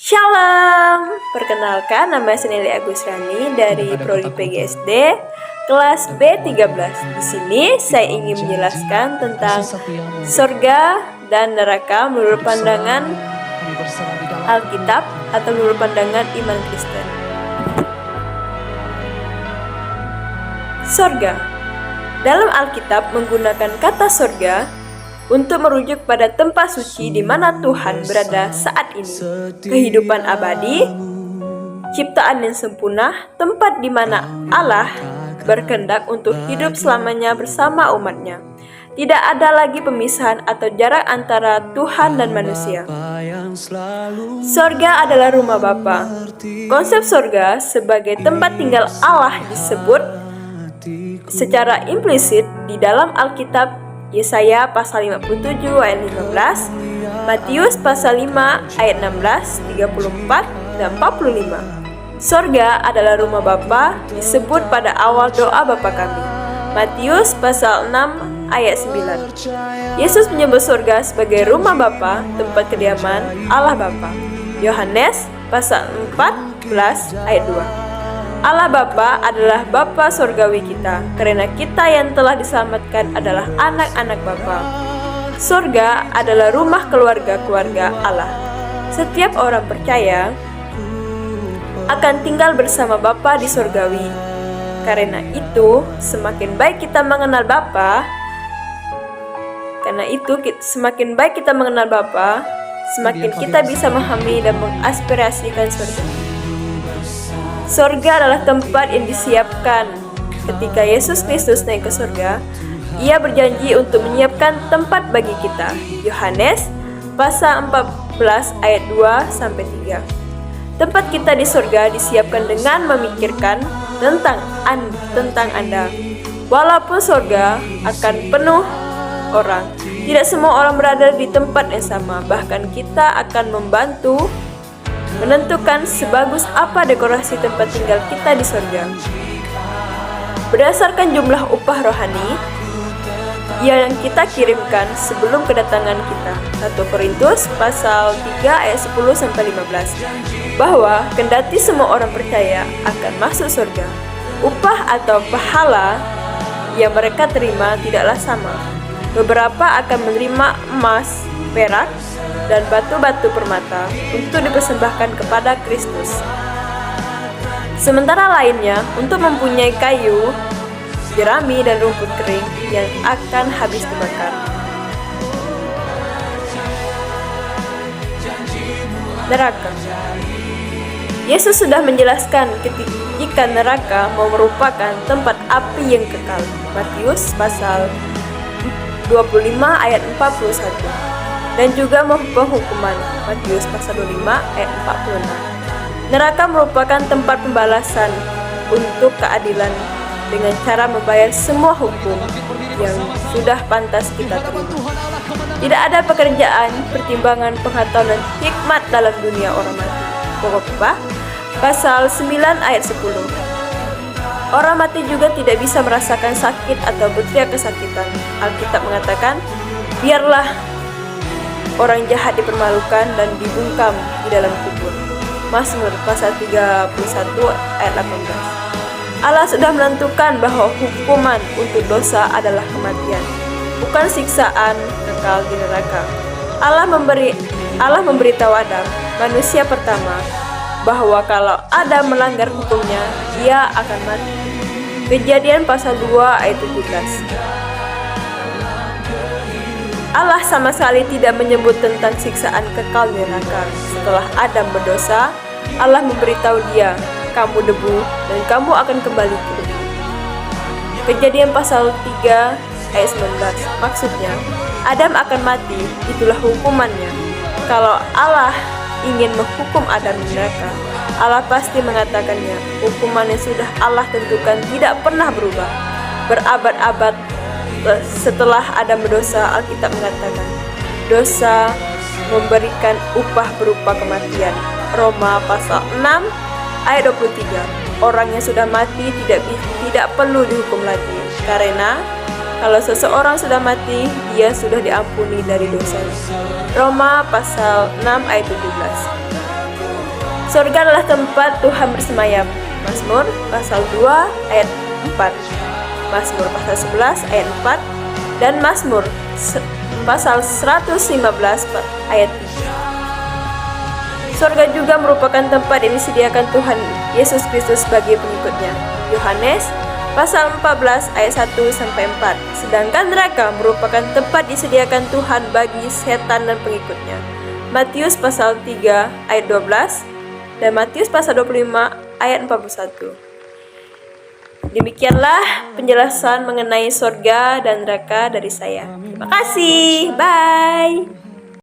Shalom, perkenalkan nama saya Nelly Agusrani dari Prodi PGSD kelas B13. Di sini saya ingin menjelaskan tentang surga dan neraka menurut pandangan Alkitab atau menurut pandangan iman Kristen. Surga. Dalam Alkitab menggunakan kata surga untuk merujuk pada tempat suci di mana Tuhan berada saat ini, kehidupan abadi, ciptaan yang sempurna, tempat di mana Allah berkehendak untuk hidup selamanya bersama umatnya. Tidak ada lagi pemisahan atau jarak antara Tuhan dan manusia. Surga adalah rumah Bapa. Konsep surga sebagai tempat tinggal Allah disebut secara implisit di dalam Alkitab Yesaya pasal 57 ayat 15, Matius pasal 5 ayat 16, 34, dan 45. Surga adalah rumah Bapa disebut pada awal doa Bapa kami. Matius pasal 6 ayat 9. Yesus menyebut surga sebagai rumah Bapa, tempat kediaman Allah Bapa. Yohanes pasal 14 ayat 2. Allah Bapa adalah Bapa surgawi kita, karena kita yang telah diselamatkan adalah anak-anak Bapa. Surga adalah rumah keluarga-keluarga Allah. Setiap orang percaya akan tinggal bersama Bapa di surgawi. Karena itu, semakin baik kita mengenal Bapa, semakin kita bisa memahami dan mengaspirasikan surga. Surga adalah tempat yang disiapkan. Ketika Yesus Kristus naik ke surga, Ia berjanji untuk menyiapkan tempat bagi kita. Yohanes pasal 14 ayat 2-3. Tempat kita di surga disiapkan dengan memikirkan tentang Anda. Walaupun surga akan penuh orang, tidak semua orang berada di tempat yang sama. Bahkan kita akan membantu menentukan sebagus apa dekorasi tempat tinggal kita di surga. Berdasarkan jumlah upah rohani yang kita kirimkan sebelum kedatangan kita, 1 Korintus pasal 3 ayat 10-15, bahwa kendati semua orang percaya akan masuk surga, upah atau pahala yang mereka terima tidaklah sama. Beberapa akan menerima emas, perak, dan batu-batu permata untuk dipersembahkan kepada Kristus. Sementara lainnya untuk mempunyai kayu, jerami, dan rumput kering yang akan habis dibakar. Neraka. Yesus sudah menjelaskan jika neraka merupakan tempat api yang kekal. Matius pasal 25 ayat 41. Dan juga penghukuman. Matius pasal 25 ayat 46. Neraka merupakan tempat pembalasan untuk keadilan dengan cara membayar semua hukum yang sudah pantas kita terima. Tidak ada pekerjaan, pertimbangan, pengetahuan, dan hikmat dalam dunia orang mati. Pokoknya pasal 9 ayat 10. Orang mati juga tidak bisa merasakan sakit atau berteriak kesakitan. Alkitab mengatakan, biarlah orang jahat dipermalukan dan dibungkam di dalam kubur. Mazmur pasal 31 ayat 18. Allah sudah menentukan bahwa hukuman untuk dosa adalah kematian, bukan siksaan kekal di neraka. Allah memberitahu Adam, manusia pertama, bahwa kalau Adam melanggar hukumnya, dia akan mati. Kejadian pasal 2 ayat 17. Allah sama sekali tidak menyebut tentang siksaan kekal di neraka. Setelah Adam berdosa, Allah memberitahu dia, kamu debu dan kamu akan kembali ke debu. Kejadian pasal 3 ayat 19. Maksudnya, Adam akan mati, itulah hukumannya. Kalau Allah ingin menghukum Adam di neraka, Allah pasti mengatakannya. Hukuman yang sudah Allah tentukan tidak pernah berubah. Berabad-abad setelah Adam berdosa, Alkitab mengatakan dosa memberikan upah berupa kematian. Roma pasal 6 ayat 23. Orang yang sudah mati tidak perlu dihukum lagi, karena kalau seseorang sudah mati, dia sudah diampuni dari dosanya. Roma pasal 6 ayat 17. Surga adalah tempat Tuhan bersemayam. Mazmur pasal 2 ayat 4, Mazmur pasal 11 ayat 4, dan Mazmur pasal 115 ayat 3. Surga juga merupakan tempat yang disediakan Tuhan Yesus Kristus bagi pengikutnya. Yohanes pasal 14 ayat 1 sampai 4. Sedangkan neraka merupakan tempat disediakan Tuhan bagi setan dan pengikutnya. Matius pasal 3 ayat 12 dan Matius pasal 25 ayat 41. Demikianlah penjelasan mengenai surga dan neraka dari saya. Terima kasih. Bye.